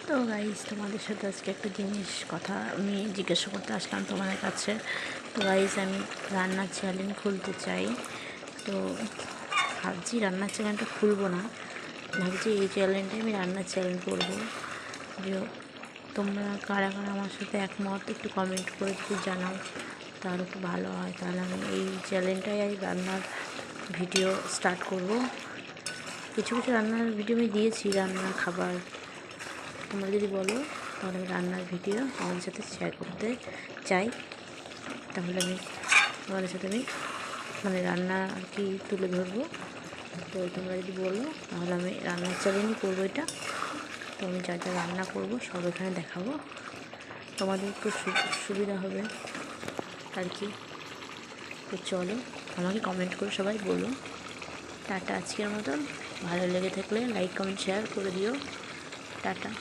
তো গাইজ তোমাদের সাথে আজকে একটা কথা আমি জিজ্ঞাসা করতে আসলাম তোমাদের কাছে। তো গাইজ আমি রান্নার চ্যানেল খুলতে চাই। তো ভাবছি রান্নার চ্যানেলটা খুলবো না, ভাবছি এই চ্যানেলটাই আমি রান্নার চ্যানেল করবো। যে তোমরা কারা কারা আমার সাথে একমত একটু কমেন্ট করে যদি জানাও তাহলে একটু ভালো হয়। তাহলে আমি এই চ্যানেলটাই রান্নার ভিডিও স্টার্ট করব। কিছু কিছু রান্নার ভিডিও আমি দিয়েছি, রান্নার খাবার। তোমরা যদি বলো তাহলে আমি রান্নার ভিডিও তোমাদের সাথে শেয়ার করতে চাই। তাহলে আমি তোমাদের সাথে রান্না আর কি তুলে ধরবো। তো তোমরা যদি বলো তাহলে আমি রান্নার চ্যানেলই করবো এটা। তো আমি যা যা রান্না করবো সব এখানে দেখাবো, তোমাদের একটু সুবিধা হবে আর কি। তো চলো, আমাকে কমেন্ট করে সবাই বলো। টাটা, আজকের মতন। ভালো লেগে থাকলে লাইক কমেন্ট শেয়ার করে দিও। টাটা।